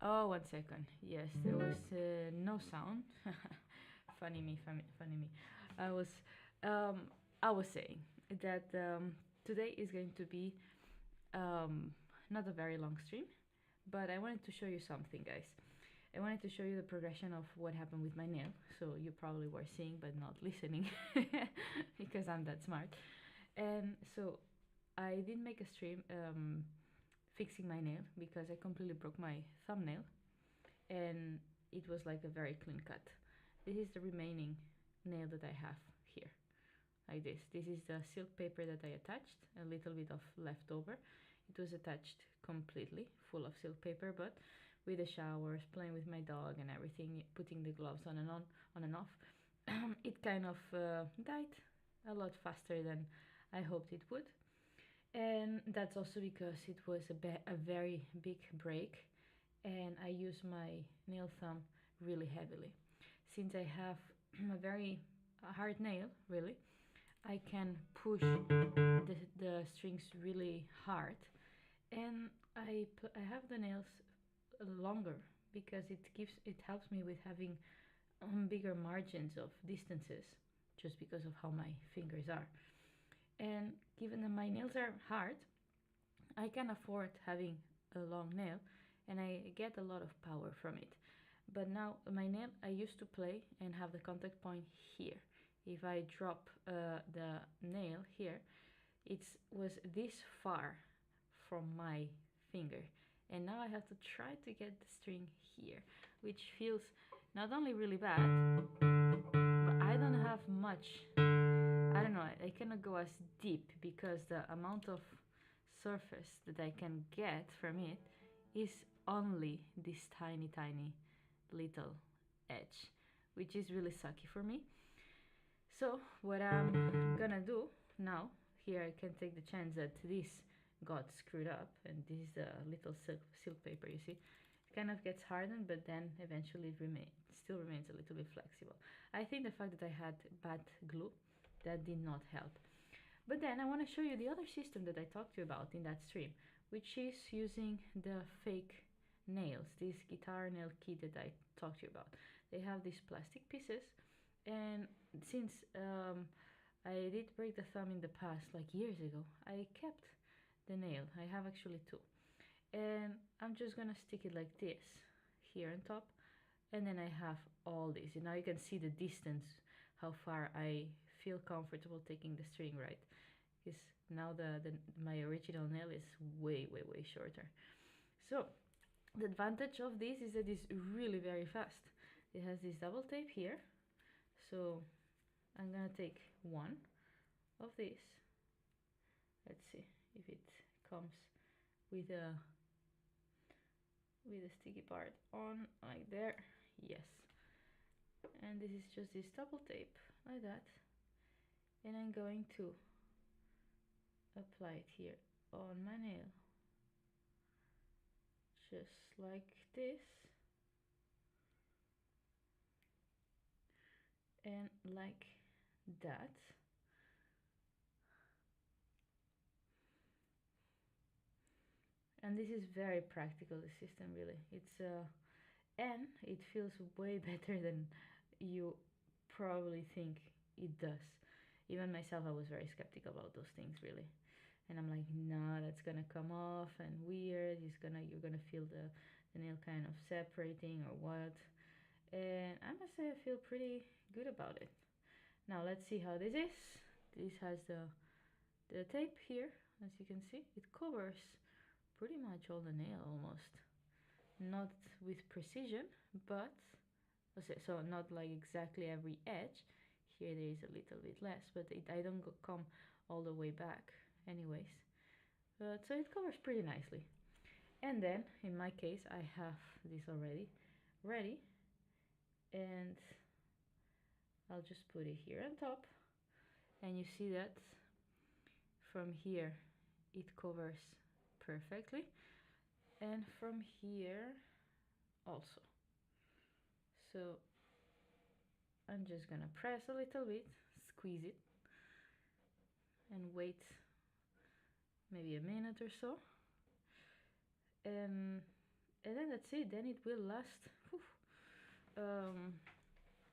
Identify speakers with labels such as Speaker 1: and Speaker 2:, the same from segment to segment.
Speaker 1: Oh, 1 second. Yes, there was no sound. Funny me, funny me. I was, I was saying that today is going to be not a very long stream, but I wanted to show you something, guys. I wanted to show you the progression of what happened with my nail. So you probably were seeing but not listening because I'm that smart. And so I did make a stream fixing my nail because I completely broke my thumbnail, and it was like a very clean cut. This is the remaining nail that I have here, like this. This is the silk paper that I attached, a little bit of leftover. It was attached completely full of silk paper, but with the showers, playing with my dog and everything, putting the gloves on and off, it kind of died a lot faster than I hoped it would. And that's also because it was a very big break, and I use my nail thumb really heavily. Since I have a very hard nail, really, I can push the strings really hard, and I have the nails longer because it helps me with having bigger margins of distances, just because of how my fingers are. And given that my nails are hard, I can afford having a long nail, and I get a lot of power from it. But now my nail, I used to play and have the contact point here. If I drop the nail here, it was this far from my finger, and now I have to try to get the string here, which feels not only really bad, but I don't have much. I don't know, I cannot go as deep because the amount of surface that I can get from it is only this tiny little edge, which is really sucky for me. So what I'm gonna do now, here I can take the chance that this got screwed up, and this is the little silk paper, you see. It kind of gets hardened, but then eventually it still remains a little bit flexible. I think the fact that I had bad glue, that did not help. But then I want to show you the other system that I talked to you about in that stream, which is using the fake nails, this guitar nail kit that I talked to you about. They have these plastic pieces, and since I did break the thumb in the past, like years ago, I kept the nail. I have actually two. And I'm just gonna stick it like this here on top, and then I have all this. And now you can see the distance, how far I feel comfortable taking the string, right? Because now my original nail is way shorter. So the advantage of this is that it's really very fast. It has this double tape here, so I'm gonna take one of these. Let's see if it comes with a sticky part on, like there. Yes. And this is just this double tape like that, and I'm going to apply it here on my nail, just like this, and like that. And this is very practical, the system, really. It's and it feels way better than you probably think it does. Even myself, I was very skeptical about those things, really. And I'm like, no, that's gonna come off and weird. You're gonna feel the nail kind of separating or what. And I must say I feel pretty good about it. Now let's see how this is. This has the tape here, as you can see. It covers pretty much all the nail almost. Not with precision, but so not like exactly every edge. Here there is a little bit less, but I don't come all the way back anyways. So it covers pretty nicely. And then in my case I have this already ready, and I'll just put it here on top, and you see that from here it covers perfectly, and from here also. So I'm just gonna press a little bit, squeeze it, and wait maybe a minute or so, and and then that's it. Then it will last. Whew,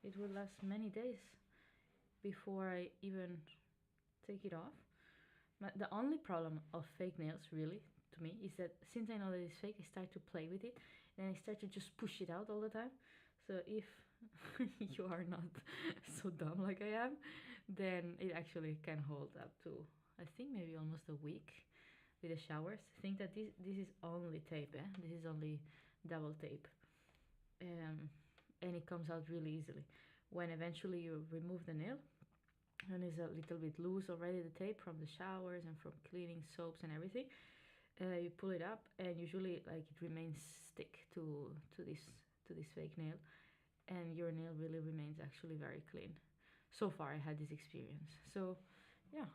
Speaker 1: it will last many days before I even take it off. But the only problem of fake nails, really, to me, is that since I know that it's fake, I start to play with it and I start to just push it out all the time. So if you are not so dumb like I am, then it actually can hold up to, I think, maybe almost a week with the showers. Think that this is only tape, eh? This is only double tape, um, and it comes out really easily. When eventually you remove the nail, and it's a little bit loose already, the tape from the showers and from cleaning soaps and everything, you pull it up, and usually like it remains stick to this fake nail, and your nail really remains actually very clean. So far, I had this experience. So, yeah.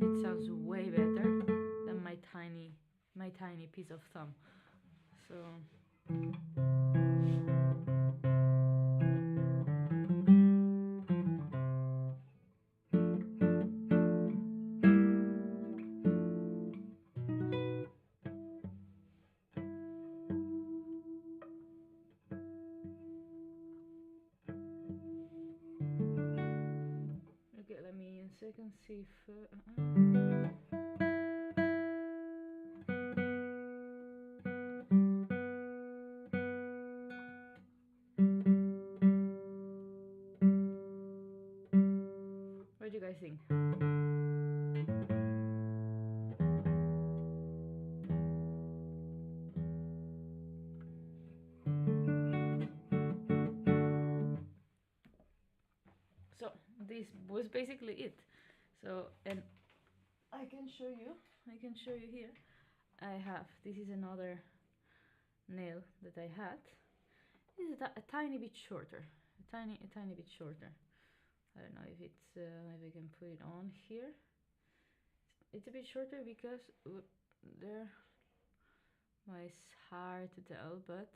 Speaker 1: It sounds way better than my tiny piece of thumb. So. Okay, let me in a second see if. What do you guys think? So this was basically it. So, and I can show you here. I have, this is another nail that I had. This is a tiny bit shorter, a tiny bit shorter. I don't know if it's if I can put it on here. It's a bit shorter because there, well, it's hard to tell, but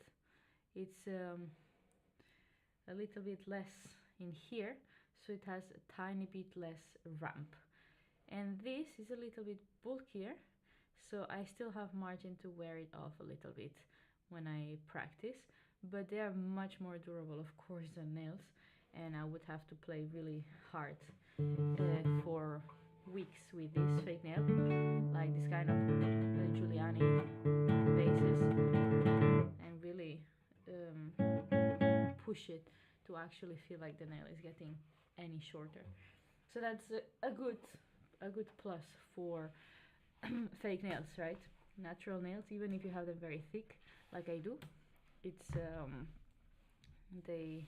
Speaker 1: it's a little bit less in here, so it has a tiny bit less ramp. And this is a little bit bulkier, so I still have margin to wear it off a little bit when I practice, but they are much more durable, of course, than nails, and I would have to play really hard for weeks with this fake nail, like this kind of Giuliani bases, and really push it to actually feel like the nail is getting any shorter. So that's a good plus for fake nails, right? Natural nails, even if you have them very thick, like I do, it's they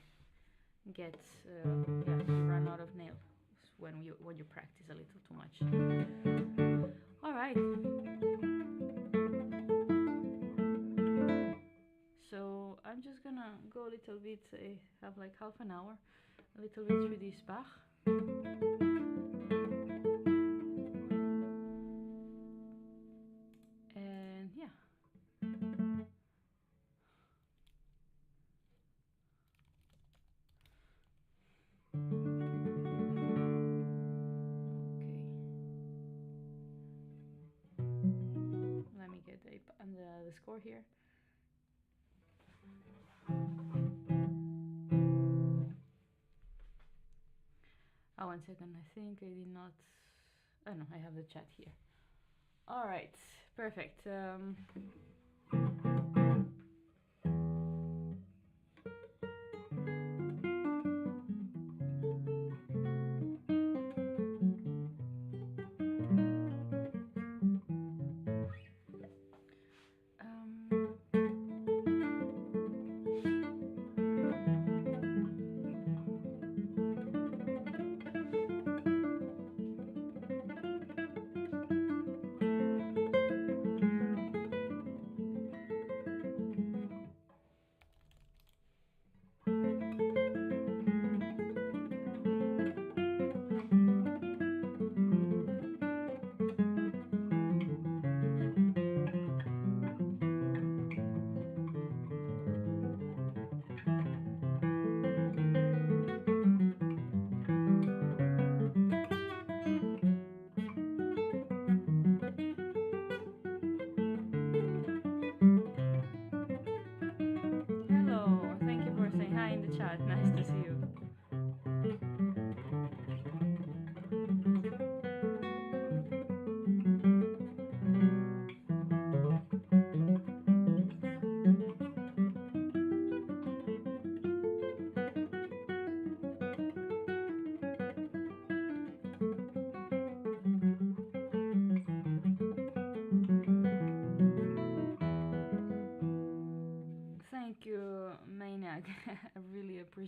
Speaker 1: get you run out of nails when you practice a little too much. All right. So I'm just gonna go a little bit. I have like half an hour, a little bit through this Bach. And yeah. Let me get the score here. Oh, 1 second. I think I did not. Oh no, I have the chat here. All right, perfect.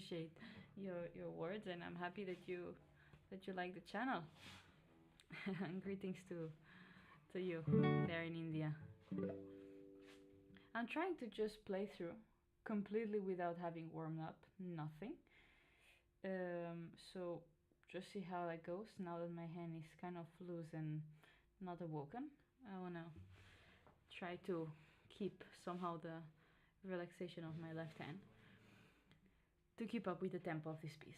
Speaker 1: appreciate your words, and I'm happy that you like the channel. And greetings to you there in India. I'm trying to just play through completely without having warmed up, nothing. So just see how that goes now that my hand is kind of loose and not awoken. I wanna try to keep somehow the relaxation of my left hand to keep up with the tempo of this piece.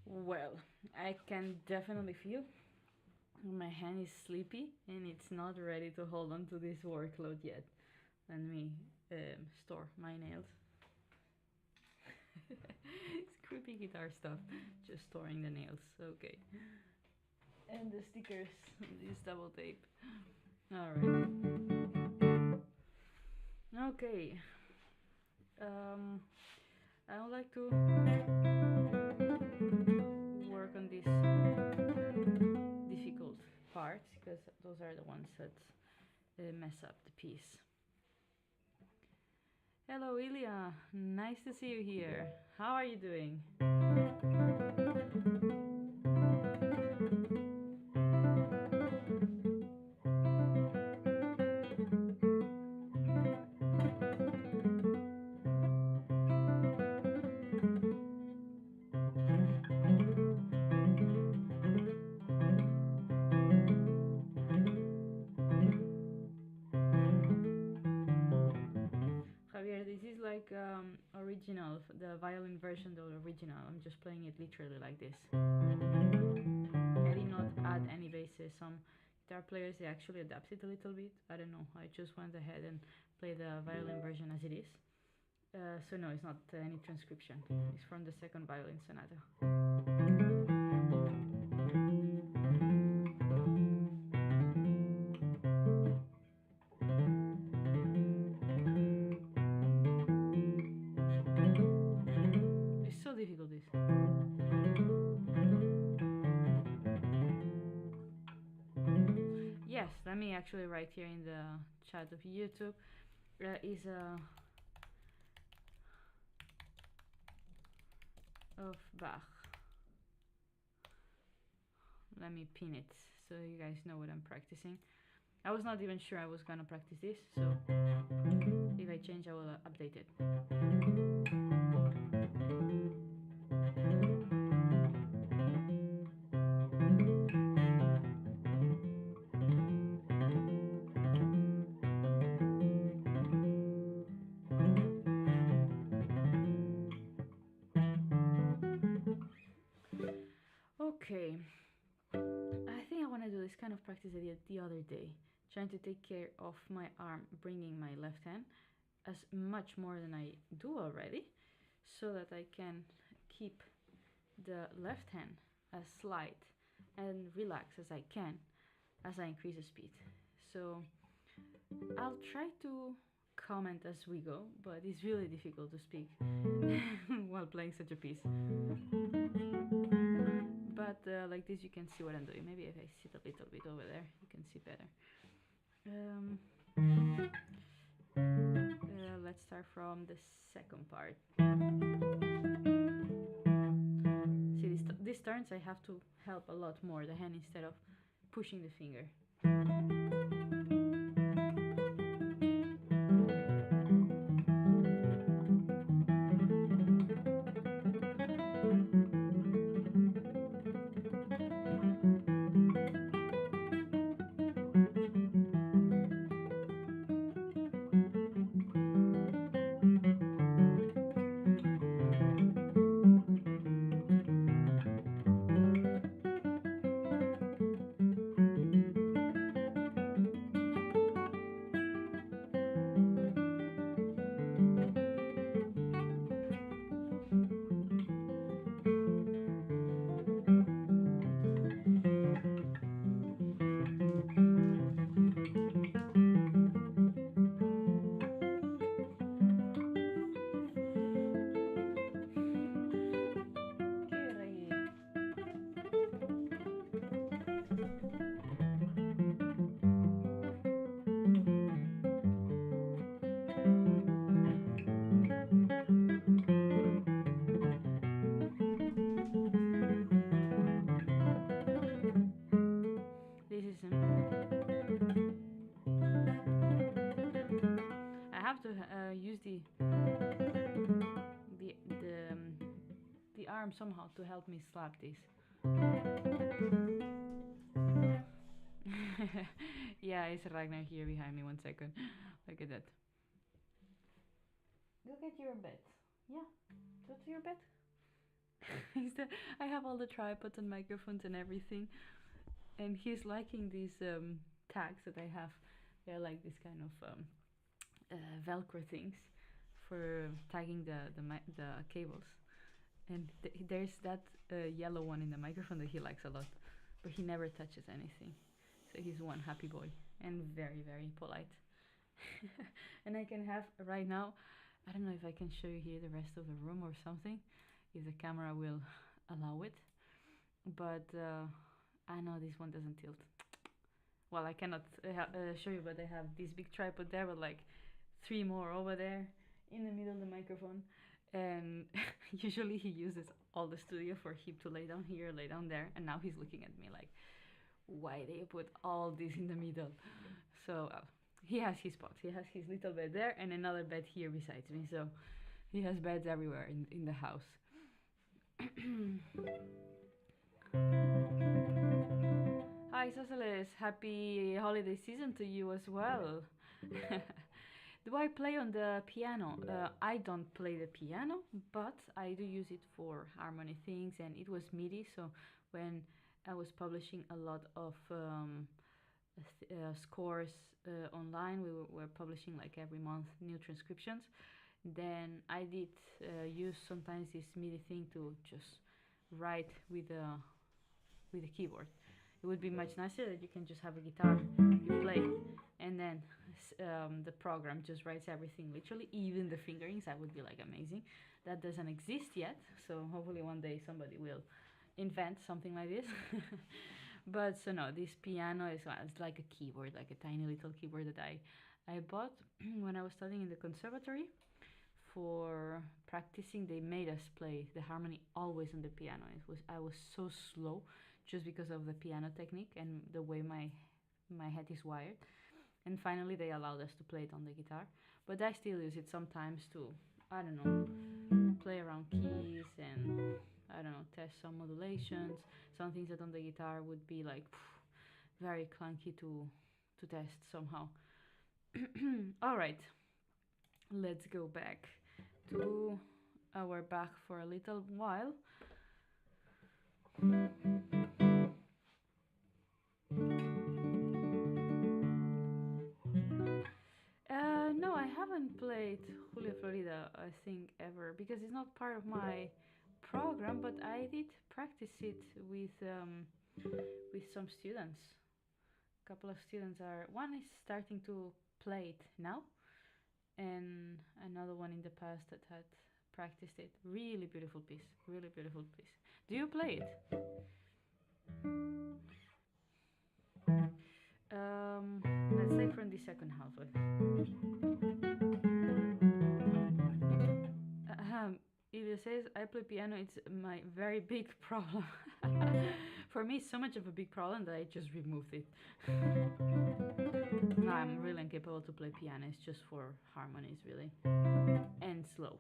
Speaker 1: Well, I can definitely feel my hand is sleepy and it's not ready to hold on to this workload yet. Let me store my nails. It's creepy guitar stuff. Just storing the nails. Okay. And the stickers, this double tape. Alright. Okay. I would like to work on these difficult parts because those are the ones that mess up the piece. Hello Ilya, nice to see you here. How are you doing? Javier, this is like original, the violin version, the original. I'm just playing it literally like this. I did not add any basses. Some guitar players, they actually adapt it a little bit. I don't know. I just went ahead and played the violin version as it is. So no, it's not any transcription. It's from the second violin sonata. It's so difficult, this. Yes, let me actually write here in the chat of YouTube. Is of Bach. Let me pin it so you guys know what I'm practicing. I was not even sure I was gonna practice this, so if I change I will update it. Okay, I think I want to do this kind of practice I did the other day, trying to take care of my arm, bringing my left hand as much more than I do already, so that I can keep the left hand as light and relaxed as I can as I increase the speed. So I'll try to comment as we go, but it's really difficult to speak while playing such a piece. But like this you can see what I'm doing. Maybe if I sit a little bit over there you can see better. Let's start from the second part. See, these turns I have to help a lot more the hand instead of pushing the finger. This is I have to use the the arm somehow to help me slap this. Yeah, it's Ragnar here behind me. 1 second. Look at that. Look at your bed. Yeah, go to your bed. I have all the tripods and microphones and everything, and he's liking these tags that I have. They're like this kind of Velcro things for tagging the cables. And there's that yellow one in the microphone that he likes a lot, but he never touches anything. So he's one happy boy and very, very polite. And I can have right now, I don't know if I can show you here the rest of the room or something, if the camera will allow it. But I know this one doesn't tilt. Well, I cannot show you, but I have this big tripod there with like 3 more over there in the middle of the microphone. And usually he uses all the studio for him to lay down here, lay down there, and now he's looking at me like, why they put all this in the middle? So he has his spots. He has his little bed there and another bed here besides me. So he has beds everywhere in the house. Hi Soceles, happy holiday season to you as well. Do I play on the piano? I don't play the piano, but I do use it for harmony things, and it was MIDI, so when I was publishing a lot of scores online, we were publishing like every month new transcriptions, then I did use sometimes this MIDI thing to just write with the keyboard. It would be much nicer that you can just have a guitar, you play, and then the program just writes everything literally, even the fingerings. That would be like amazing. That doesn't exist yet, so hopefully one day somebody will invent something like this. But so no, this piano is it's like a keyboard, like a tiny little keyboard that I bought when I was studying in the conservatory. For practicing, they made us play the harmony always on the piano. I was so slow just because of the piano technique and the way my head is wired. And finally they allowed us to play it on the guitar. But I still use it sometimes to, I don't know, play around keys and, I don't know, test some modulations. Some things that on the guitar would be like very clunky to test somehow. Alright, let's go back to our Bach for a little while. No, I haven't played Julia Florida, I think, ever, because it's not part of my program, but I did practice it with some students. A couple of students one is starting to play it now, and another one in the past that had practiced it. Really beautiful piece, really beautiful piece. Do you play it? Let's say from the second halfway. Ilya says, I play piano, it's my very big problem. For me, it's so much of a big problem that I just removed it. No, I'm really incapable to play piano, it's just for harmonies, really. And slow.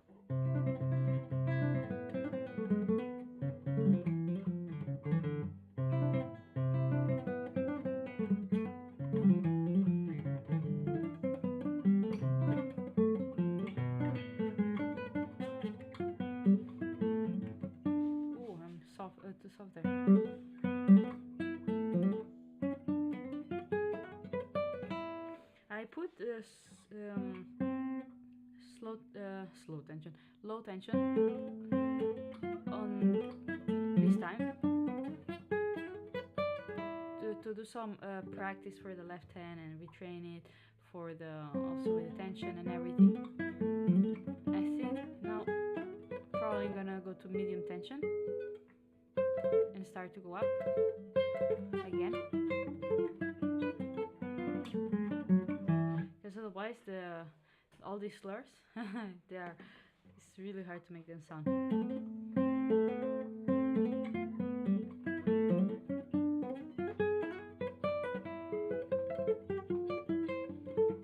Speaker 1: Too soft there. I put low tension on this time to do some practice for the left hand and retrain it for the also with the tension and everything. I think now probably gonna go to medium tension and start to go up again, because otherwise all these slurs it's really hard to make them sound.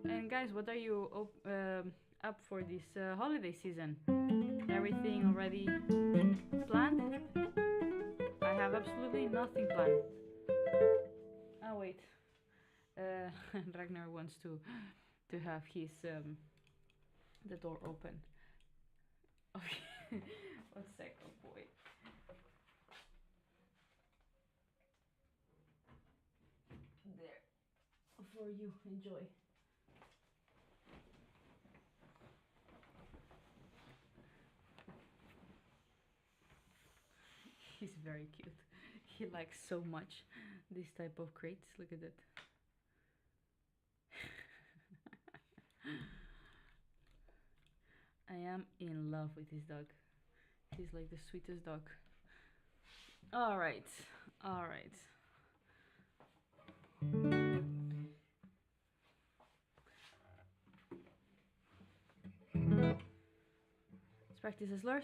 Speaker 1: And guys, what are you up for this holiday season? Everything already planned? I have absolutely nothing planned. Oh wait, Ragnar wants to have his the door open. Okay, 1 second, boy. There, for you, enjoy. He's very cute. He likes so much this type of crates. Look at that. I am in love with this dog. He's like the sweetest dog. All right, all right. Let's practice the slurs.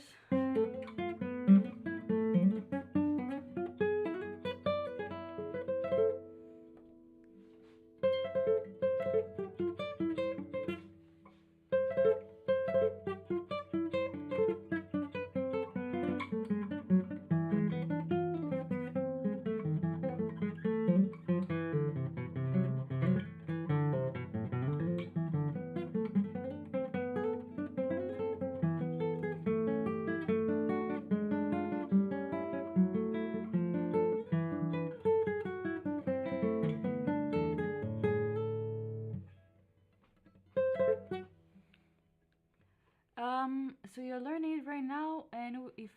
Speaker 1: So you're learning it right now, and if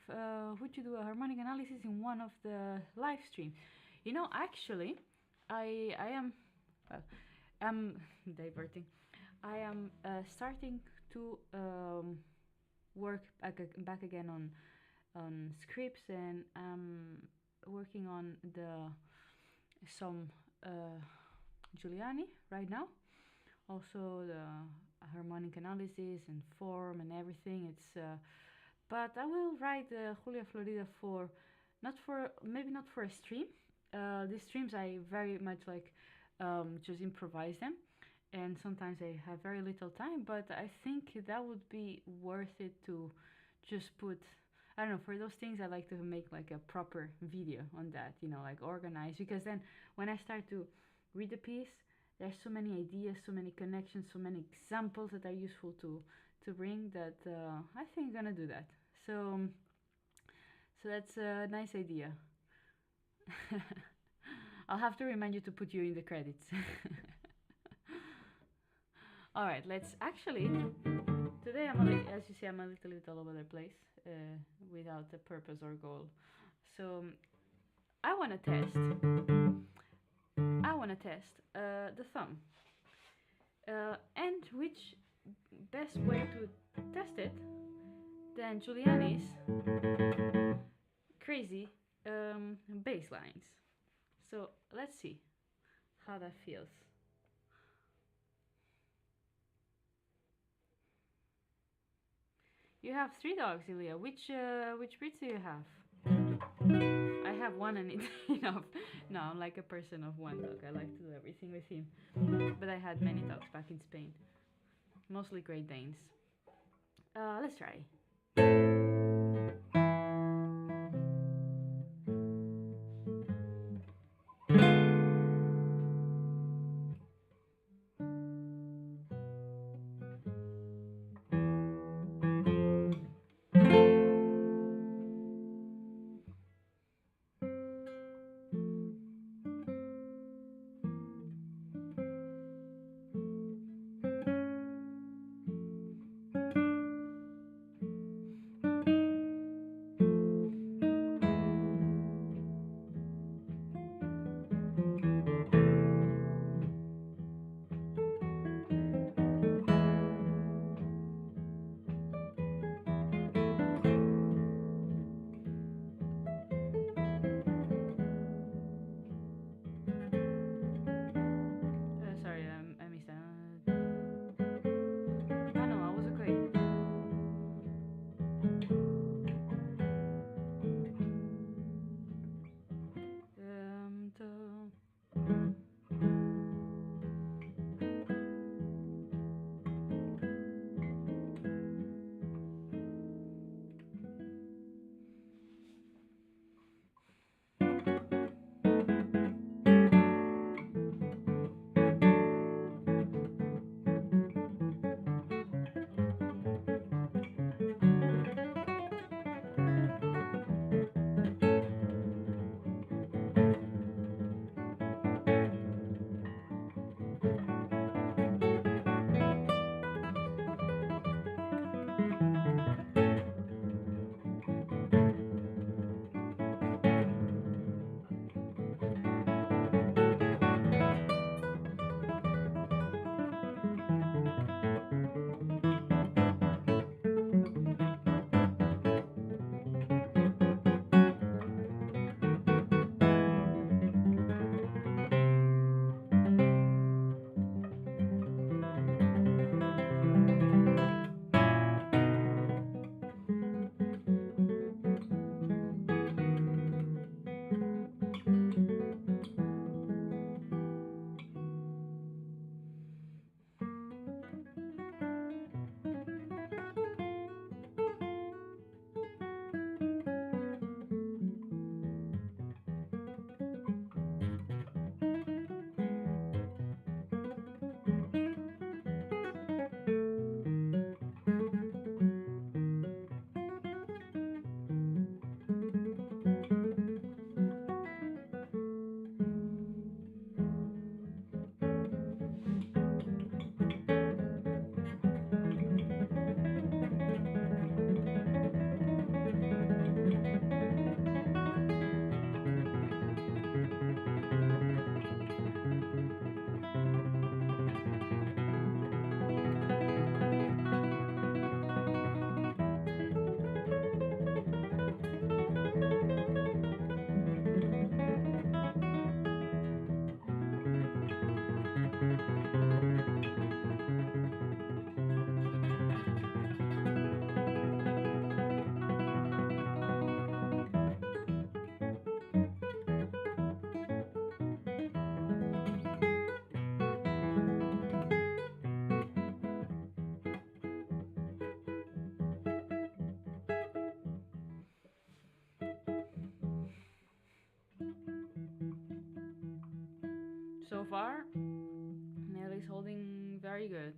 Speaker 1: would you do a harmonic analysis in one of the live streams? You know, actually, I am well, I'm diverting. I am starting to work back again on scripts, and I'm working on some Giuliani right now. Also the harmonic analysis and form and everything. It's but I will write Julia Florida for maybe not for a stream. These streams I very much like just improvise them, and sometimes I have very little time, but I think that would be worth it to just put, I don't know, for those things I like to make like a proper video on that, you know, like organized, because then when I start to read the piece, there's so many ideas, so many connections, so many examples that are useful to bring that I think I'm gonna do that. So that's a nice idea. I'll have to remind you to put you in the credits. All right, let's actually today as you see, I'm a little bit all over the place, without a purpose or goal. So I want to test. The thumb, and which best way to test it than Giuliani's crazy bass lines. So let's see how that feels. You have 3 dogs, Ilya. Which breeds do you have? I have one and it's enough. No, I'm like a person of one dog. I like to do everything with him. But I had many dogs back in Spain. Mostly Great Danes. Let's try. Sorry, I missed that. Oh no, I was okay. So far, Nelly's holding very good.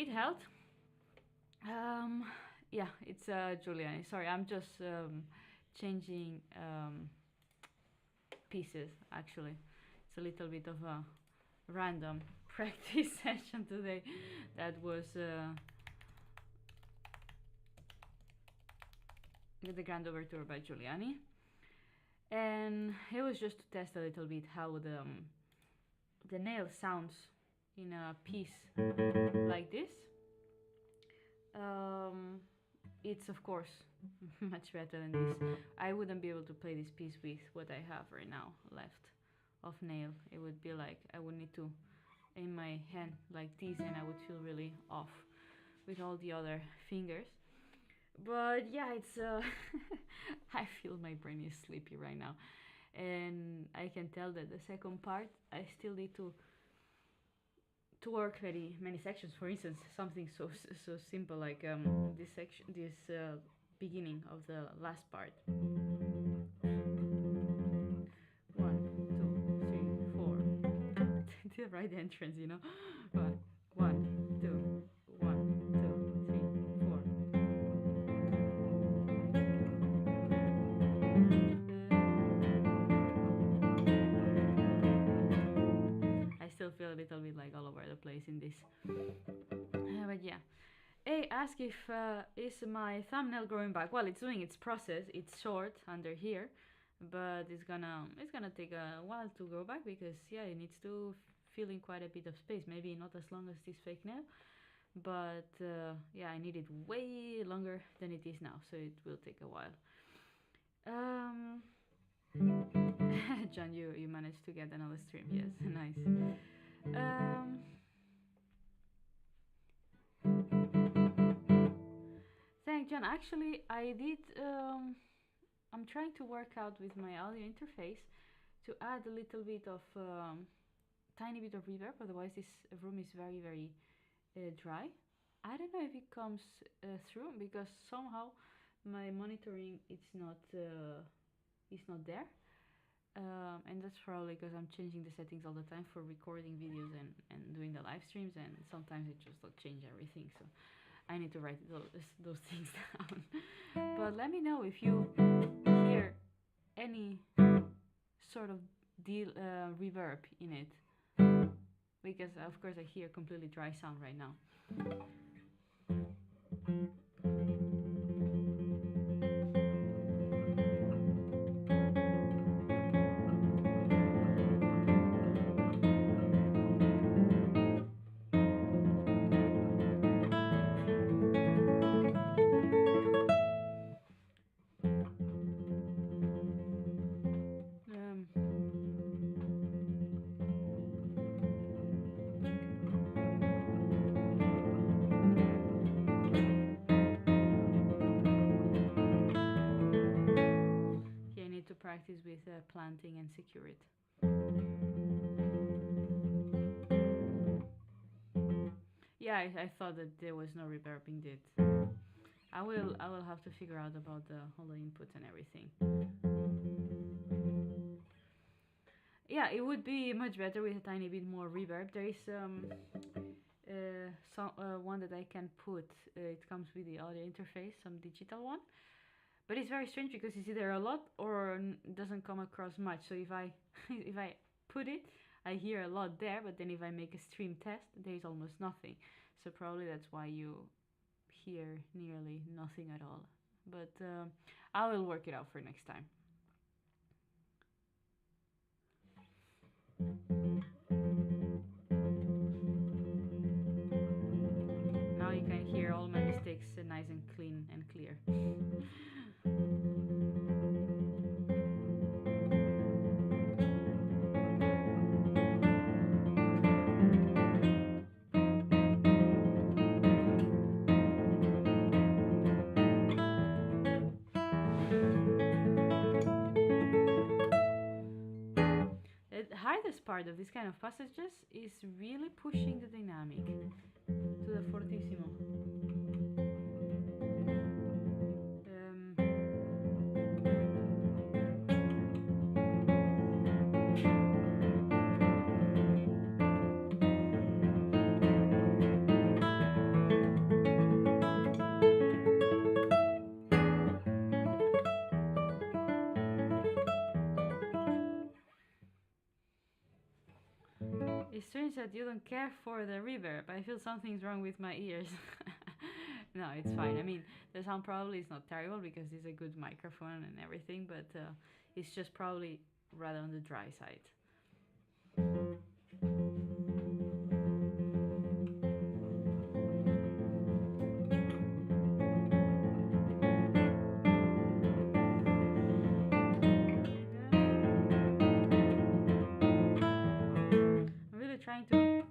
Speaker 1: it held. Um, yeah, it's Giuliani. Sorry, I'm just changing pieces actually. It's a little bit of a random practice session today. That was the Grand Overture by Giuliani, and it was just to test a little bit how the nail sounds in a piece like this. It's of course much better than this. I wouldn't be able to play this piece with what I have right now left of nail. It would be like I would need to aim my hand like this, and I would feel really off with all the other fingers. But yeah, it's I feel my brain is sleepy right now, and I can tell that the second part I still need to work very many sections. For instance, something so simple like this section, this beginning of the last part. 1, 2, 3, 4. The right entrance, you know. 1, 2, 1, 2, 3, 4. I still feel a little bit like all over the place in this. But yeah. A ask if is my thumbnail growing back. Well, it's doing its process. It's short under here, but it's gonna take a while to grow back because yeah, it needs to fill in quite a bit of space. Maybe not as long as this fake nail, but yeah, I need it way longer than it is now, so it will take a while. John, you managed to get another stream. Yes, nice. Thank John. Actually, I did. I'm trying to work out with my audio interface to add a little bit of tiny bit of reverb. Otherwise, this room is very very dry. I don't know if it comes through because somehow my monitoring it's not there. And that's probably because I'm changing the settings all the time for recording videos and doing the live streams, and sometimes it just like change everything. So I need to write those things down. But let me know if you hear any sort of reverb in it, because of course I hear completely dry sound right now. Practice with planting and secure it. Yeah, I thought that there was no reverb indeed. I will have to figure out about all the inputs and everything. Yeah, it would be much better with a tiny bit more reverb. There is one that I can put. It comes with the audio interface, some digital one. But it's very strange because it's either a lot or doesn't come across much. So if I if I put it, I hear a lot there, but then if I make a stream test, there is almost nothing. So probably that's why you hear nearly nothing at all. But I will work it out for next time. Now you can hear all my mistakes nice and clean and clear. The hardest part of this kind of passages is really pushing the dynamic to the fortissimo. It's strange that you don't care for the reverb. I feel something's wrong with my ears. No, it's fine. I mean, the sound probably is not terrible because it's a good microphone and everything, but it's just probably rather on the dry side. I'm really trying to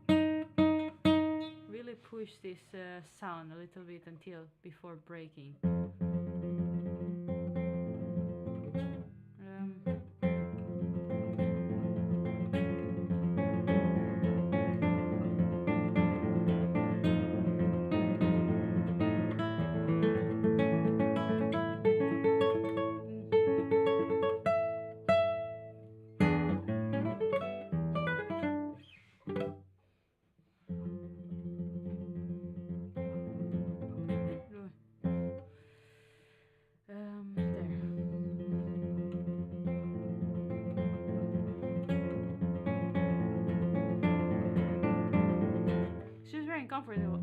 Speaker 1: really push this sound a little bit until before breaking.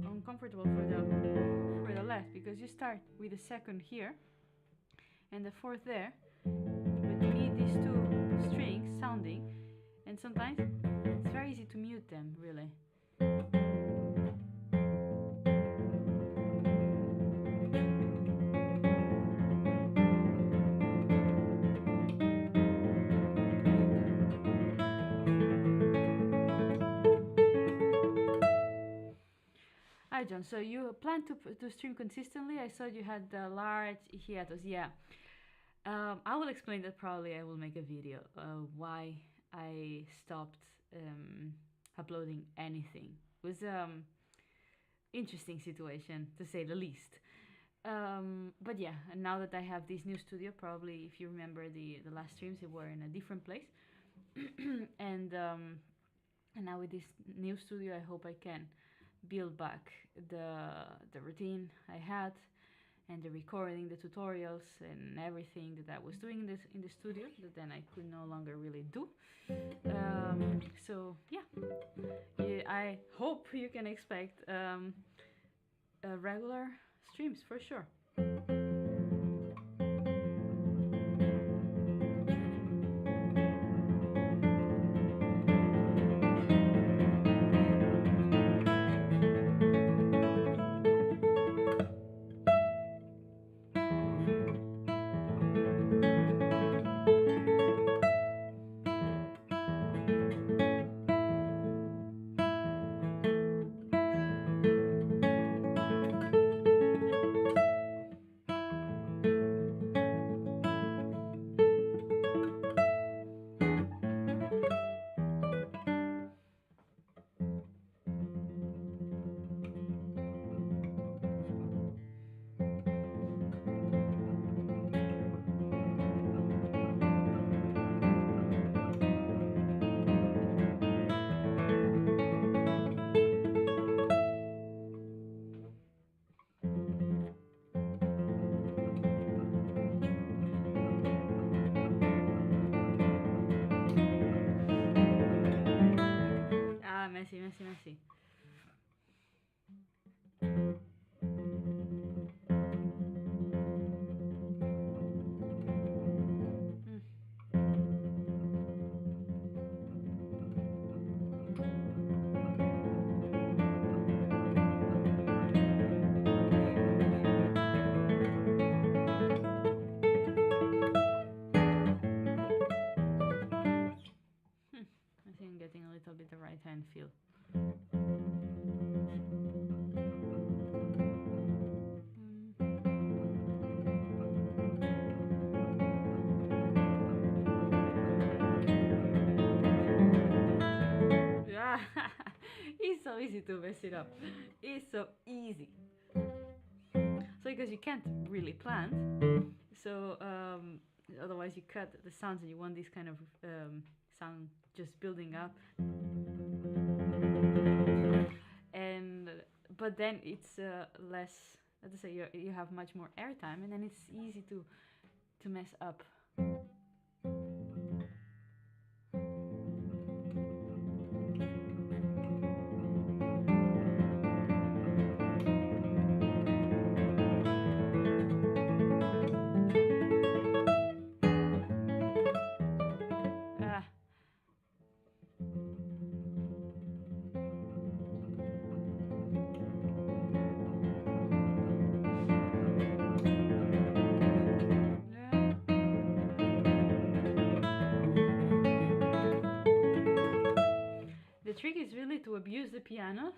Speaker 1: Uncomfortable for the left, because you start with the second here and the fourth there, but you need these two strings sounding, and sometimes it's very easy to mute them, really. Hi John, so you plan to stream consistently? I saw you had the large hiatus. Yeah, I will explain that. Probably I will make a video why I stopped uploading anything. It was interesting situation, to say the least. But yeah, and now that I have this new studio, probably if you remember the last streams, they were in a different place. And now with this new studio, I hope I can build back the routine I had, and the recording, the tutorials, and everything that I was doing in the studio that then I could no longer really do. So yeah, I hope you can expect regular streams for sure. Messy. I think I'm getting a little bit the right hand feel. It's so easy to mess it up. It's so easy. So because you can't really plan, so otherwise you cut the sounds and you want this kind of sound just building up, and but then it's less, let's say you have much more airtime, and then it's easy to mess up. the trick is really to abuse the pianos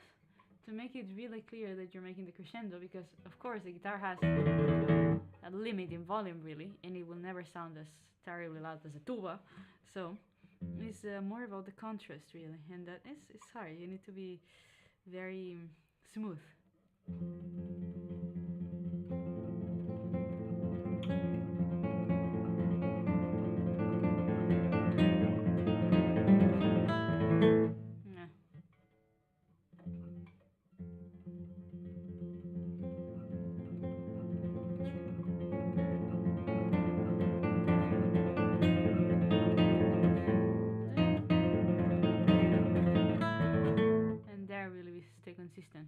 Speaker 1: to make it really clear that you're making the crescendo, because of course the guitar has a limit in volume really, and it will never sound as terribly loud as a tuba. So it's more about the contrast really, and that is it's hard. You need to be very smooth. Yeah. And there really we stay consistent.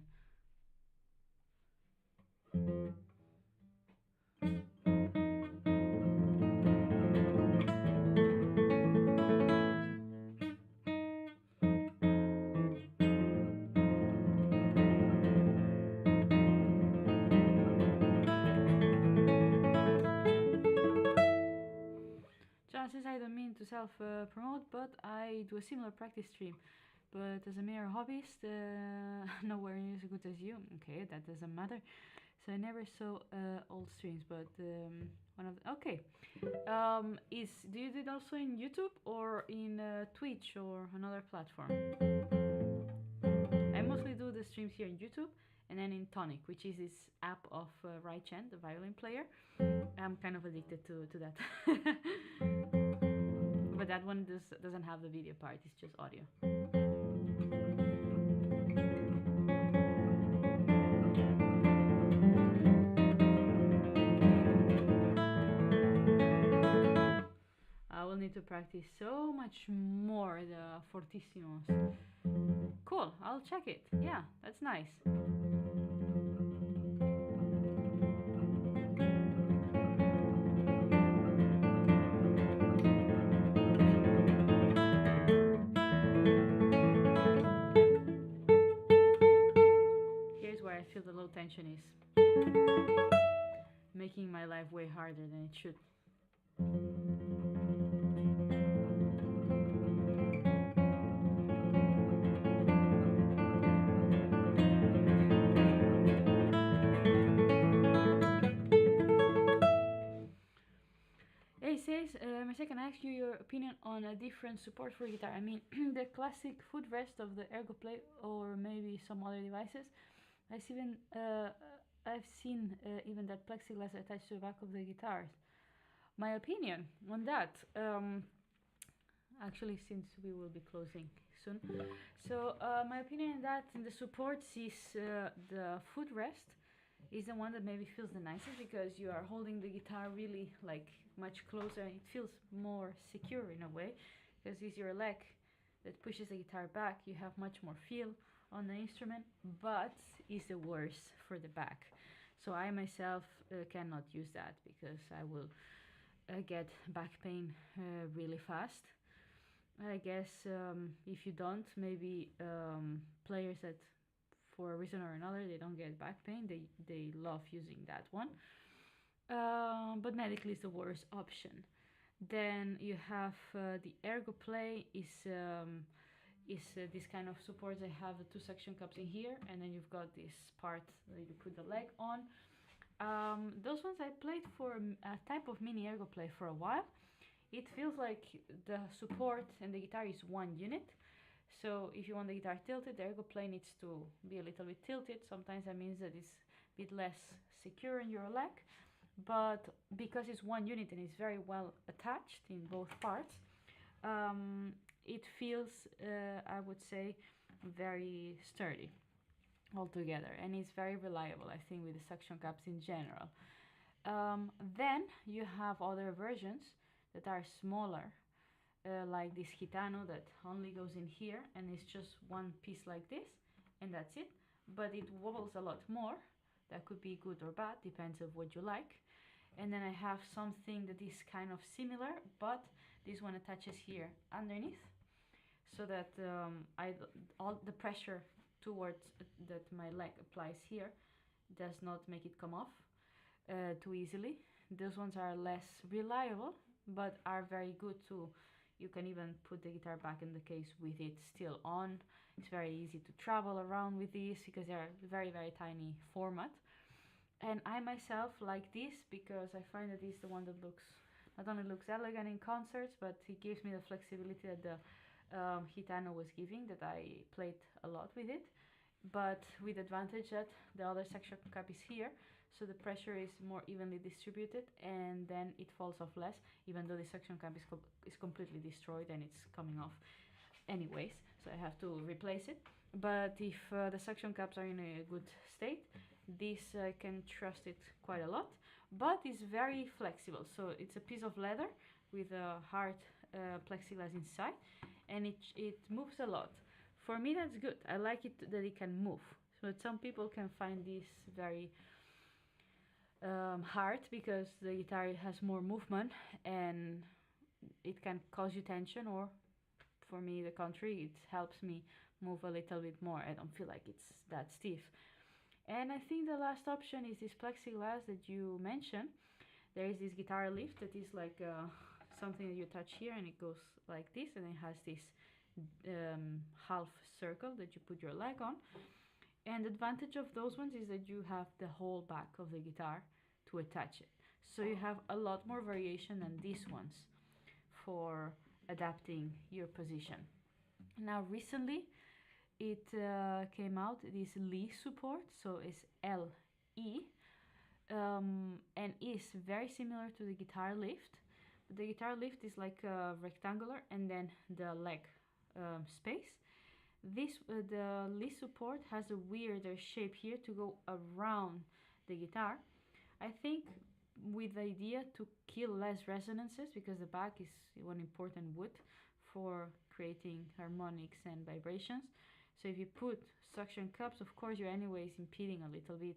Speaker 1: Since I don't mean to self-promote, but I do a similar practice stream. But as a mere hobbyist, nowhere near as good as you. Okay, that doesn't matter. So I never saw old streams, but one of the, okay. Is do you do it also in YouTube or in Twitch or another platform? I mostly do the streams here in YouTube, and then in Tonic, which is this app of Right Chan, the violin player. I'm kind of addicted to that. But that one doesn't have the video part, it's just audio. I will need to practice so much more the fortissimos. Cool, I'll check it. Yeah, that's nice. Here's where I feel the low tension is making my life way harder than it should. Says, Merce, can I ask you your opinion on a different support for guitar? I mean, the classic footrest of the ErgoPlay, or maybe some other devices. I've seen even that plexiglass attached to the back of the guitars. My opinion on that, actually, since we will be closing soon. So my opinion on that, in the supports, is the footrest is the one that maybe feels the nicest, because you are holding the guitar really like much closer, and it feels more secure in a way, because it's your leg that pushes the guitar back. You have much more feel on the instrument, but it's the worst for the back. So I myself cannot use that, because I will get back pain really fast. I guess if you don't, maybe players that for a reason or another they don't get back pain, they love using that one. But medically is the worst option. Then you have the ErgoPlay is this kind of support. They have the two suction cups in here, and then you've got this part that you put the leg on. Those ones I played for a type of mini ErgoPlay for a while. It feels like the support and the guitar is one unit. So if you want the guitar tilted, the ErgoPlay needs to be a little bit tilted. Sometimes that means that it's a bit less secure in your leg. But because it's one unit and it's very well attached in both parts, it feels, I would say, very sturdy altogether, and it's very reliable, I think, with the suction cups in general. Then you have other versions that are smaller, like this Gitano that only goes in here, and it's just one piece like this, and that's it. But it wobbles a lot more. That could be good or bad, depends on what you like. And then I have something that is kind of similar, but this one attaches here underneath, so that all the pressure towards that my leg applies here does not make it come off too easily. Those ones are less reliable, but are very good to You can even put the guitar back in the case with it still on. It's very easy to travel around with these because they're very, very tiny format. And I myself like this because I find that it's the one that looks, not only looks elegant in concerts, but it gives me the flexibility that the Gitano was giving, that I played a lot with it, but with advantage that the other suction cup is here, so the pressure is more evenly distributed, and then it falls off less, even though the suction cup is completely destroyed and it's coming off anyways, so I have to replace it. But if the suction cups are in a good state, this I can trust it quite a lot, but it's very flexible. So it's a piece of leather with a hard plexiglass inside, and it moves a lot. For me, that's good. I like it that it can move. So some people can find this very hard because the guitar has more movement and it can cause you tension, or for me, the contrary, it helps me move a little bit more. I don't feel like it's that stiff. And I think the last option is this plexiglass that you mentioned. There is this guitar lift that is like something that you touch here and it goes like this, and it has this half circle that you put your leg on. And the advantage of those ones is that you have the whole back of the guitar to attach it. So you have a lot more variation than these ones for adapting your position. Now recently it came out, this Lee support, so it's LE, and is very similar to the guitar lift. The guitar lift is like rectangular and then the leg space. This the Lee support has a weirder shape here to go around the guitar. I think with the idea to kill less resonances, because the back is one important wood for creating harmonics and vibrations. So if you put suction cups, of course you're anyways impeding a little bit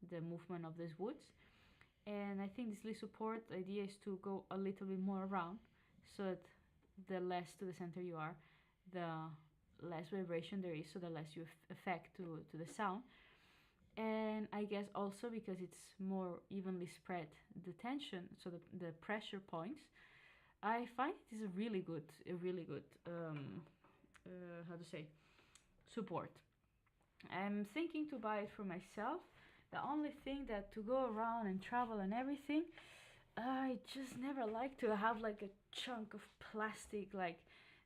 Speaker 1: the movement of these woods. And I think this Lee support idea is to go a little bit more around, so that the less to the center you are, the less vibration there is, so the less you affect to the sound. And I guess also because it's more evenly spread the tension, so the pressure points, I find it is a really good how to say, support. I'm thinking to buy it for myself. The only thing that to go around and travel and everything, I just never like to have like a chunk of plastic like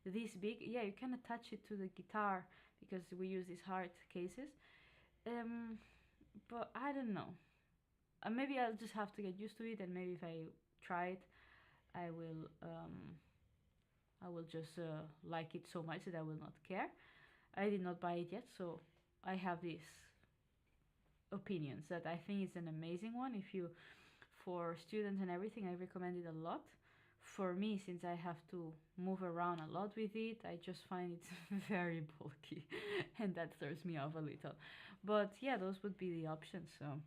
Speaker 1: this big. Yeah, you can attach it to the guitar because we use these hard cases. But I don't know. Maybe I'll just have to get used to it, and maybe if I try it, I will just like it so much that I will not care. I did not buy it yet, so I have these opinions that I think it's an amazing one. If you, for students and everything, I recommend it a lot. For me, since I have to move around a lot with it, I just find it's very bulky and that throws me off a little. But yeah, those would be the options. So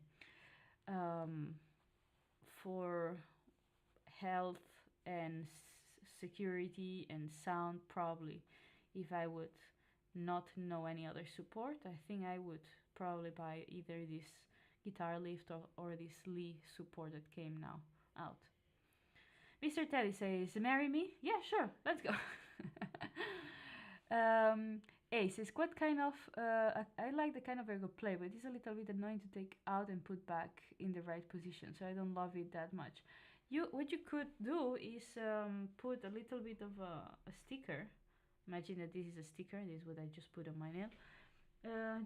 Speaker 1: for health and security and sound, probably if I would not know any other support, I think I would probably buy either this guitar lift or this Lee support that came now out. Mr. Teddy says, marry me? Yeah, sure, let's go. Ace says, what kind of, I like the kind of ergo play, but it's a little bit annoying to take out and put back in the right position, so I don't love it that much. What you could do is put a little bit of a sticker. Imagine that this is a sticker. This is what I just put on my nail.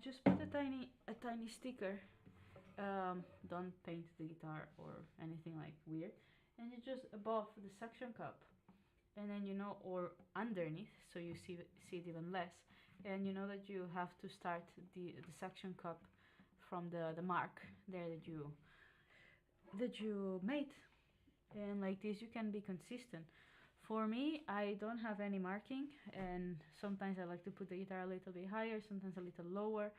Speaker 1: Just put a tiny sticker. Don't paint the guitar or anything like weird. And you just above the suction cup, and then or underneath, so you see it even less. And you know that you have to start the suction cup from the mark there that you made. And like this you can be consistent. For me, I don't have any marking, and sometimes I like to put the guitar a little bit higher, sometimes a little lower,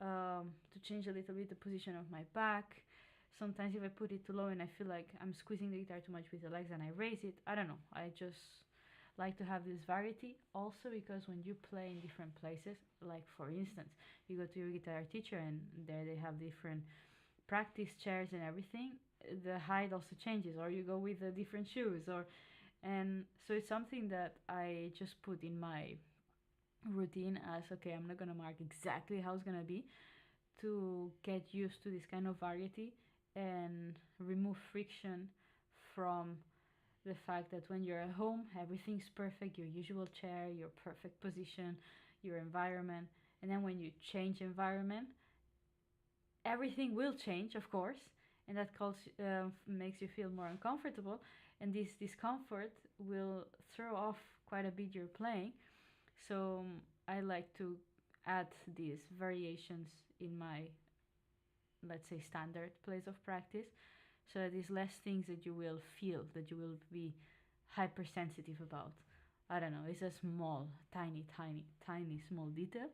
Speaker 1: to change a little bit the position of my back. Sometimes if I put it too low and I feel like I'm squeezing the guitar too much with the legs and I raise it, I don't know, I just like to have this variety. Also because when you play in different places, like for instance, you go to your guitar teacher and there they have different practice chairs and everything, the height also changes, or you go with different shoes, or And so it's something that I just put in my routine as okay, I'm not gonna mark exactly how it's gonna be to get used to this kind of variety and remove friction from the fact that when you're at home, everything's perfect, your usual chair, your perfect position, your environment. And then when you change environment, everything will change, of course, and that makes you feel more uncomfortable. And this discomfort will throw off quite a bit your playing. So I like to add these variations in my, let's say, standard place of practice, so that there's less things that you will feel, that you will be hypersensitive about. I don't know, it's a small, tiny, tiny, tiny, small detail.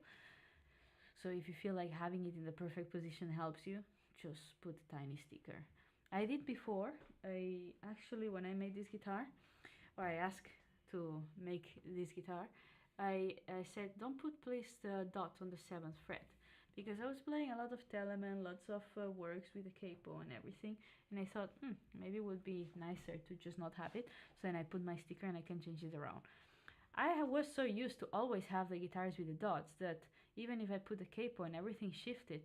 Speaker 1: So if you feel like having it in the perfect position helps you, just put a tiny sticker. I did before. I actually, when I made this guitar, or I asked to make this guitar, I said don't put please the dot on the seventh fret, because I was playing a lot of Telemann, lots of works with the capo and everything, and I thought maybe it would be nicer to just not have it. So then I put my sticker and I can change it around. I was so used to always have the guitars with the dots that even if I put the capo and everything shifted,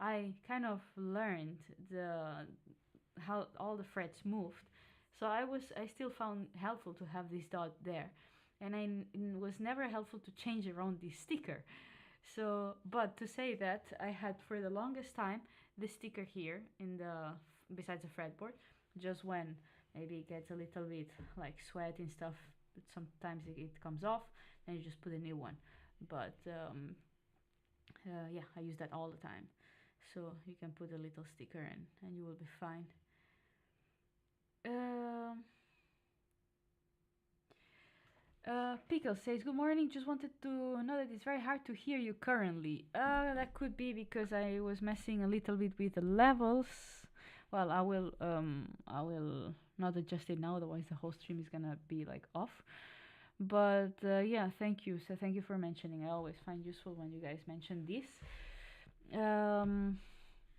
Speaker 1: I kind of learned the how all the frets moved. So I still found helpful to have this dot there, and it was never helpful to change around this sticker. So, but to say that, I had for the longest time the sticker here in the besides the fretboard, just when maybe it gets a little bit like sweat and stuff. But sometimes it comes off, and you just put a new one. But yeah, I use that all the time. So you can put a little sticker in, and you will be fine. Um, Pickle says, good morning. Just wanted to know that it's very hard to hear you currently. That could be because I was messing a little bit with the levels. Well, I will not adjust it now, otherwise the whole stream is gonna be like off. But yeah, thank you. So thank you for mentioning. I always find useful when you guys mention this.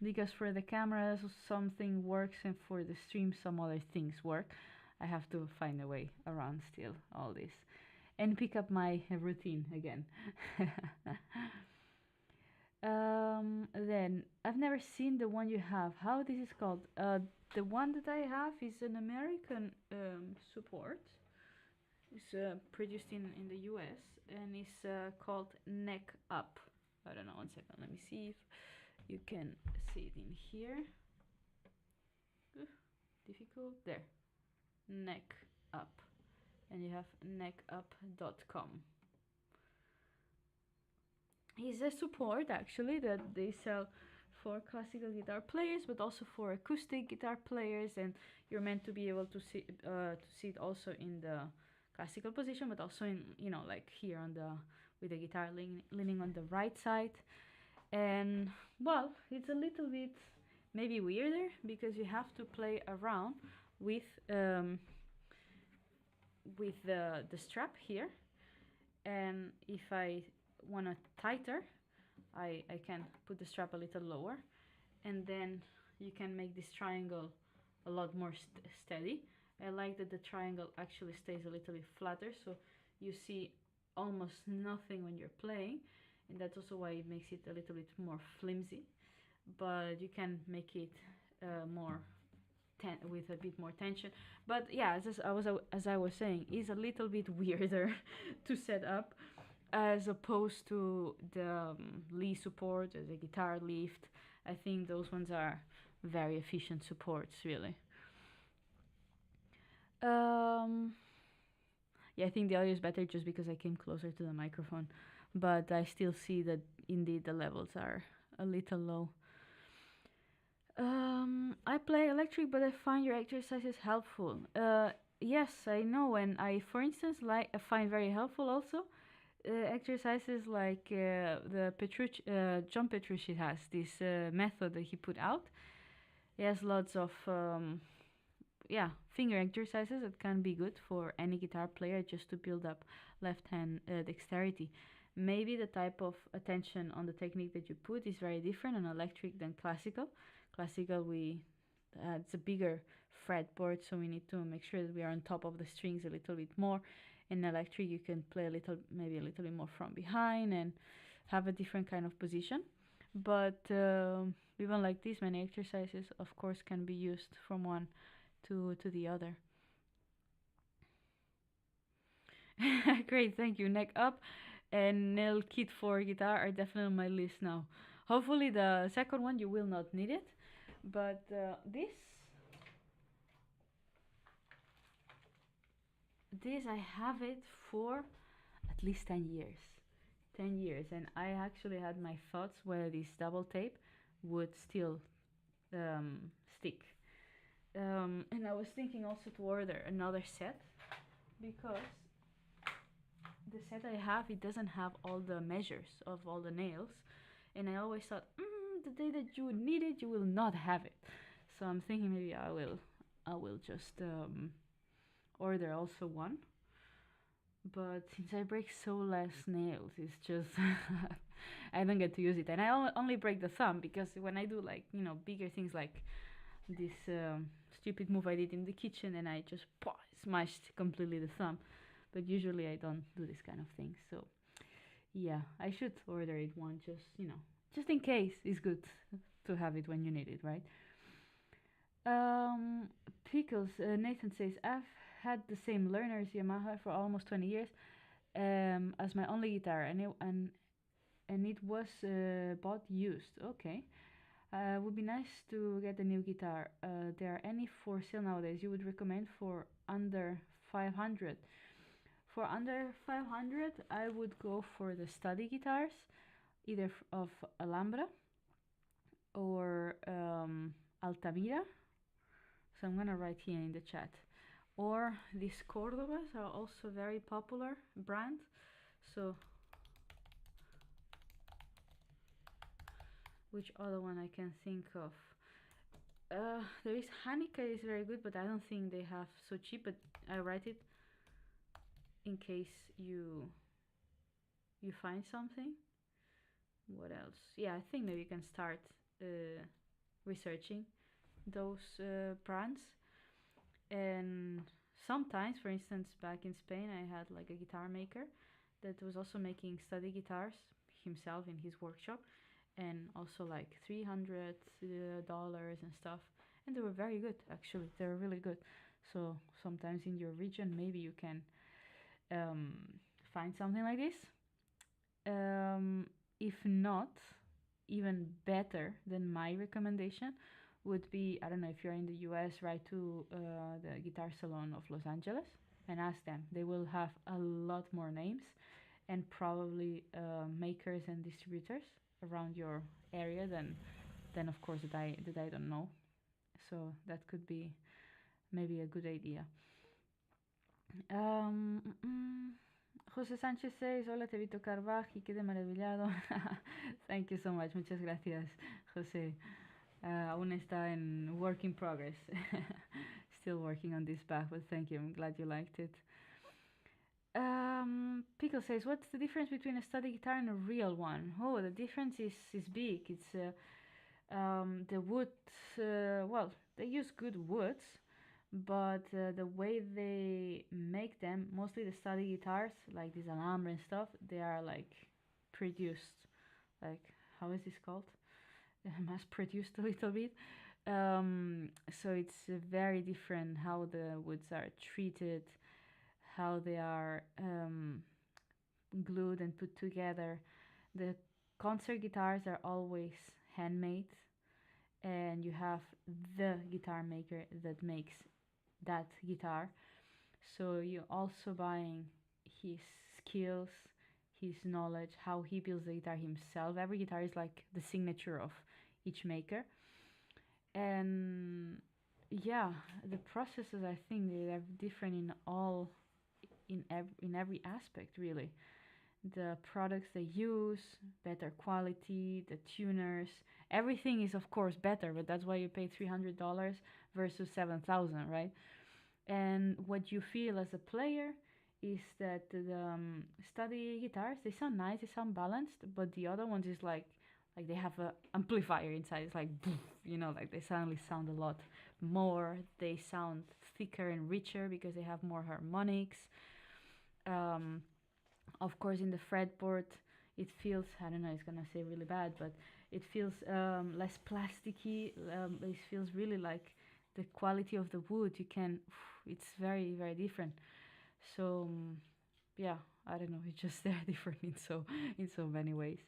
Speaker 1: Because for the cameras something works and for the stream some other things work. I have to find a way around still all this and pick up my routine again. Then I've never seen the one you have. How this is called? The one that I have is an American support. It's produced in the US and it's called Neck Up. I don't know, one second, let me see if you can see it in here. Difficult. There. Neck Up. And you have neckup.com. It's a support actually that they sell for classical guitar players, but also for acoustic guitar players, and you're meant to be able to see it also in the classical position, but also in, you know, like here on the with the guitar leaning on the right side. And well, it's a little bit maybe weirder because you have to play around with the strap here, and if I want it tighter, I can put the strap a little lower, and then you can make this triangle a lot more steady. I like that the triangle actually stays a little bit flatter, so you see almost nothing when you're playing, and that's also why it makes it a little bit more flimsy, but you can make it more with a bit more tension. But yeah, as I was saying, is a little bit weirder to set up as opposed to the Lee support, the guitar lift. I think those ones are very efficient supports, really. Yeah, I think the audio is better just because I came closer to the microphone, but I still see that indeed the levels are a little low. I play electric, but I find your exercises helpful. Yes, I know, and I, for instance, like I find very helpful also exercises like the John Petrucci has this method that he put out. He has lots of finger exercises that can be good for any guitar player just to build up left hand dexterity. Maybe the type of attention on the technique that you put is very different on electric than classical. Classical, we it's a bigger fretboard, so we need to make sure that we are on top of the strings a little bit more. In electric, you can play a little, maybe a little bit more from behind and have a different kind of position. But even like this, many exercises, of course, can be used from one to the other. Great, thank you. Neck up and nail kit for guitar are definitely on my list now. Hopefully, the second one you will not need it, but this I have it for at least 10 years. 10 years, and I actually had my thoughts whether this double tape would still stick. And I was thinking also to order another set because the set I have, it doesn't have all the measures of all the nails, and I always thought, the day that you need it, you will not have it. So I'm thinking maybe I will just order also one. But since I break so less nails, it's just I don't get to use it, and I only break the thumb because when I do like bigger things like this stupid move I did in the kitchen, and I just smashed completely the thumb. But usually I don't do this kind of thing. So yeah, I should order it one just in case. It's good to have it when you need it, right? Um, Pickles. Nathan says I've had the same learners Yamaha for almost 20 years as my only guitar, and it was bought used. Okay. Would be nice to get a new guitar. There are any for sale nowadays you would recommend for under 500? For under 500, I would go for the study guitars, either of Alhambra or Altamira. So I'm gonna write here in the chat. Or these Cordobas are also very popular brand. So which other one I can think of? There is Hanika is very good, but I don't think they have so cheap. But I write it in case you find something. What else? Yeah, I think maybe you can start researching those brands. And sometimes, for instance, back in Spain, I had like a guitar maker that was also making study guitars himself in his workshop, and also like $300 and stuff. And they were very good, actually. They were really good. So sometimes in your region, maybe you can um, find something like this. If not, even better than my recommendation would be, I don't know, if you're in the US, write to the Guitar Salon of Los Angeles and ask them. They will have a lot more names and probably makers and distributors around your area than of course that I don't know. So that could be maybe a good idea. Um, mm, mm. José Sánchez says, hola, te vi tocar Bach y quedé maravillado. Thank you so much, muchas gracias, José. Aún está en work in progress. Still working on this Bach, but thank you, I'm glad you liked it. Pickle says, what's the difference between a study guitar and a real one? Oh, the difference is big. It's the wood, well, they use good woods, but the way they make them, mostly the study guitars, like these Alhambra and stuff, they are like produced, like, how is this called? Mass produced a little bit. So it's very different how the woods are treated, how they are glued and put together. The concert guitars are always handmade, and you have the guitar maker that makes that guitar. So you're also buying his skills, his knowledge, how he builds the guitar himself. Every guitar is like the signature of each maker. And yeah, the processes, I think they're different in every aspect, really. The products they use, better quality, the tuners, everything is of course better, but that's why you pay $300 versus 7,000, right? And what you feel as a player is that the study guitars, they sound nice, they sound balanced, but the other ones is like like they have a amplifier inside. It's like, like they suddenly sound a lot more. They sound thicker and richer because they have more harmonics. Um, of course, in the fretboard, it feels, I don't know, it's gonna say really bad, but it feels less plasticky. It feels really like the quality of the wood. It's very, very different. So, yeah, I don't know, it's just they're different in so many ways.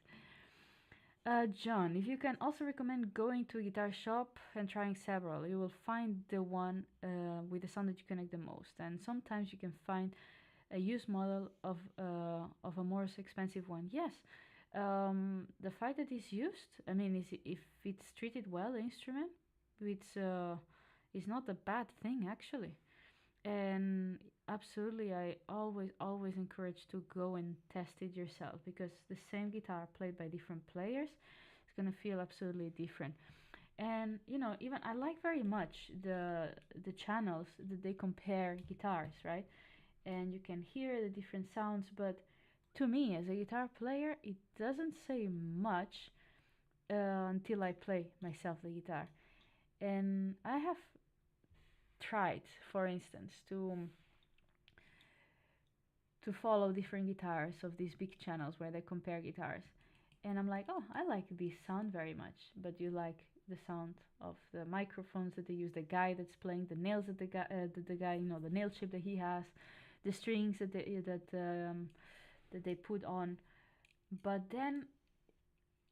Speaker 1: John, if you can also recommend going to a guitar shop and trying several, you will find the one with the sound that you connect the most. And sometimes you can find a used model of a more expensive one. Yes, the fact that it's used, I mean, if it's treated well, the instrument, it's not a bad thing actually. And absolutely, I always encourage to go and test it yourself, because the same guitar played by different players is gonna feel absolutely different. And even I like very much the channels that they compare guitars, right? And you can hear the different sounds, but to me as a guitar player it doesn't say much until I play myself the guitar. And I have tried, for instance, to follow different guitars of these big channels where they compare guitars, and I'm like, oh, I like this sound very much, but you like the sound of the microphones that they use, the guy that's playing, the nails that the guy, the nail chip that he has, the strings that they put on. But then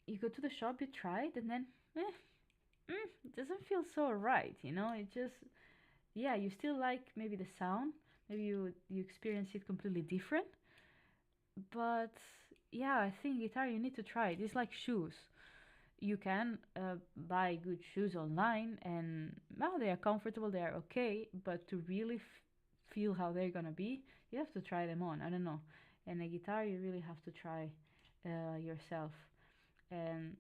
Speaker 1: you go to the shop, you try it, and then it doesn't feel so right. It just, yeah, you still like maybe the sound, maybe you experience it completely different, but yeah, I think guitar you need to try it. It's like shoes. You can buy good shoes online, and well, they are comfortable, they are okay, but to really feel how they're gonna be, you have to try them on. I don't know. And a guitar, you really have to try yourself, and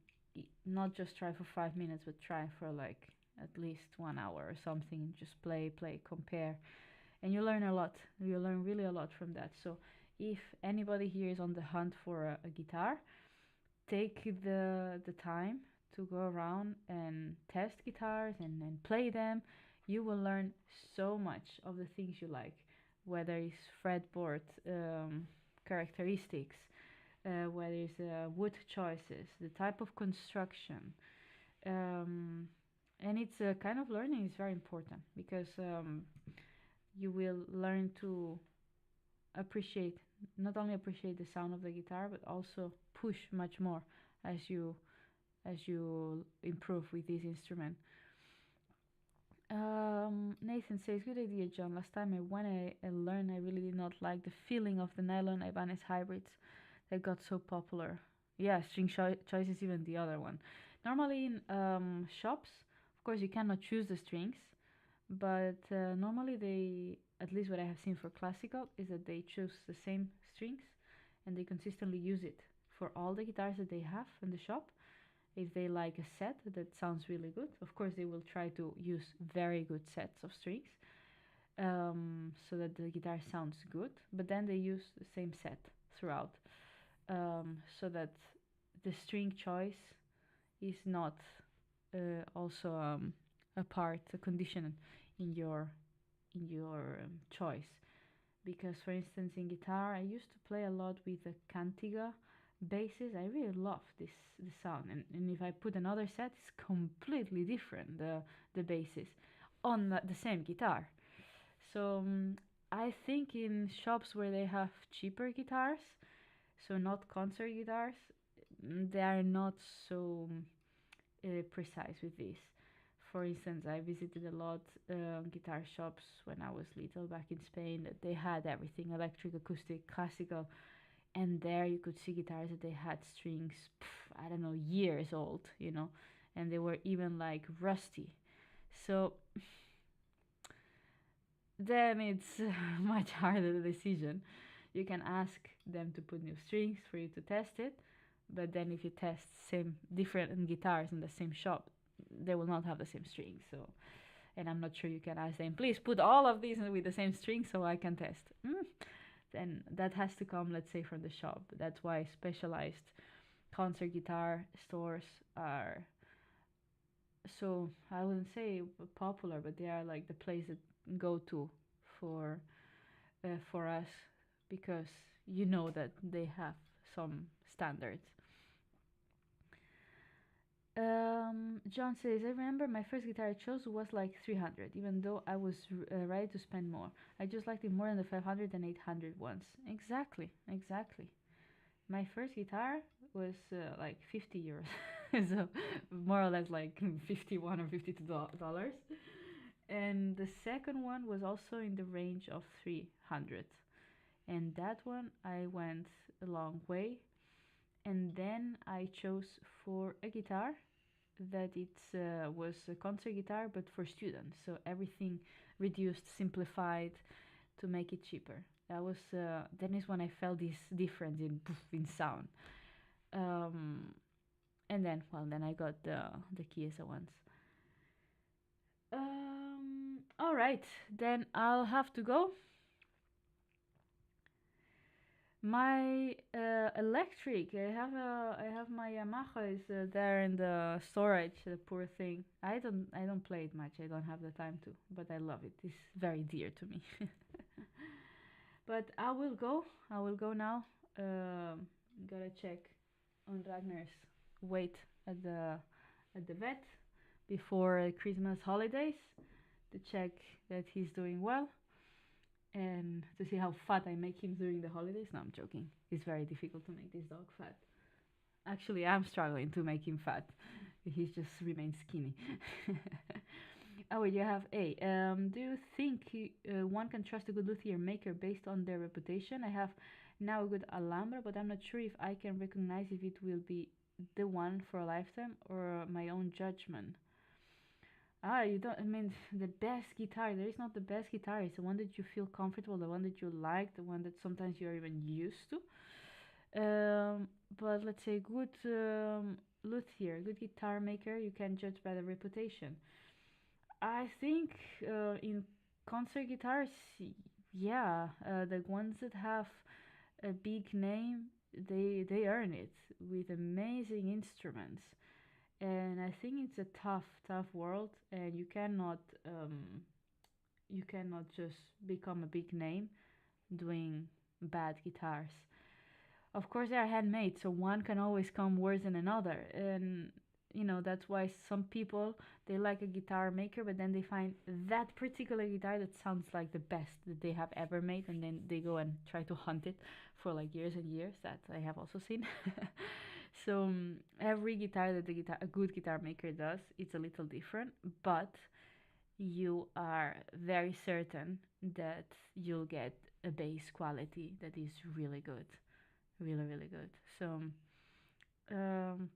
Speaker 1: not just try for 5 minutes, but try for like at least 1 hour or something. Just play, compare, and you learn a lot. You learn really a lot from that. So if anybody here is on the hunt for a guitar, take the time to go around and test guitars and play them. You will learn so much of the things you like, whether it's fretboard characteristics, whether it's wood choices, the type of construction. And it's a kind of learning is very important, because you will learn to appreciate, not only appreciate the sound of the guitar, but also push much more as you improve with this instrument. Nathan says, good idea, John. Last time I learned, I really did not like the feeling of the nylon Ibanez hybrids that got so popular. Yeah, string choice is even the other one. Normally in shops, of course, you cannot choose the strings, but normally they, at least what I have seen for classical, is that they choose the same strings and they consistently use it for all the guitars that they have in the shop. If they like a set that sounds really good, of course they will try to use very good sets of strings, so that the guitar sounds good, but then they use the same set throughout, so that the string choice is not also a condition in your choice. Because for instance in guitar I used to play a lot with the Cantiga basses. I really love the sound, and if I put another set, it's completely different, the basses on the same guitar. So I think in shops where they have cheaper guitars, so not concert guitars, they are not so precise with this. For instance, I visited a lot guitar shops when I was little back in Spain, that they had everything: electric, acoustic, classical, and there you could see guitars that they had strings, I don't know, years old, and they were even like rusty. So then it's much harder the decision. You can ask them to put new strings for you to test it, but then if you test same different guitars in the same shop, they will not have the same strings. So, and I'm not sure you can ask them, please put all of these with the same string so I can test. Then that has to come, let's say, from the shop. That's why specialized concert guitar stores are so, I wouldn't say popular, but they are like the place that go to for for us, because you know that they have some standards. John says, I remember my first guitar I chose was like 300, even though I was ready to spend more. I just liked it more than the 500 and 800 ones. Exactly, exactly. My first guitar was like 50 euros, so more or less like 51 or $52. And the second one was also in the range of 300. And that one I went a long way. And then I chose for a guitar that it was a concert guitar but for students, so everything reduced, simplified to make it cheaper. That was then is when I felt this difference in sound. Um, and then then I got the Chiesa ones. All right, then I'll have to go. My electric, I have my Yamaha is there in the storage. The poor thing. I don't play it much. I don't have the time to, but I love it. It's very dear to me. But I will go. I will go now. Gotta check on Ragnar's weight at the vet before Christmas holidays to check that he's doing well and to see how fat I make him during the holidays. No, I'm joking. It's very difficult to make this dog fat. Actually, I'm struggling to make him fat. He just remains skinny. Oh, wait, you have A. Do you think one can trust a good luthier maker based on their reputation? I have now a good Alhambra, but I'm not sure if I can recognize if it will be the one for a lifetime or my own judgment. Ah, you don't. I mean, the best guitar. There is not the best guitar. It's the one that you feel comfortable, the one that you like, the one that sometimes you're even used to. But let's say good luthier, good guitar maker, you can judge by the reputation. I think in concert guitars, yeah, the ones that have a big name, they earn it with amazing instruments. And I think it's a tough world, and you cannot just become a big name doing bad guitars. Of course, they are handmade, so one can always come worse than another, and that's why some people they like a guitar maker, but then they find that particular guitar that sounds like the best that they have ever made, and then they go and try to hunt it for like years and years. That I have also seen. So every guitar that a good guitar maker does, it's a little different, but you are very certain that you'll get a bass quality that is really good, really really good. So um,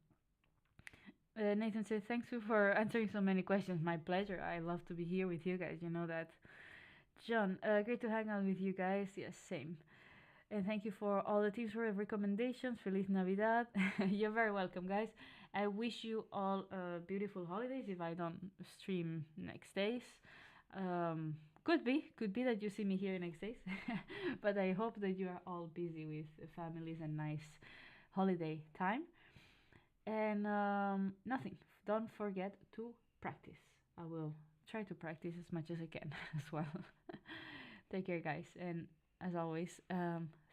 Speaker 1: Nathan said, "Thanks you for answering so many questions. My pleasure. I love to be here with you guys. You know that." John, great to hang out with you guys. Yes, same. And thank you for all the tips for the recommendations. Feliz Navidad. You're very welcome, guys. I wish you all beautiful holidays if I don't stream next days. Could be that you see me here next days. But I hope that you are all busy with families and nice holiday time. And nothing. Don't forget to practice. I will try to practice as much as I can as well. Take care, guys. And as always,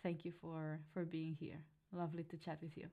Speaker 1: thank you for being here. Lovely to chat with you.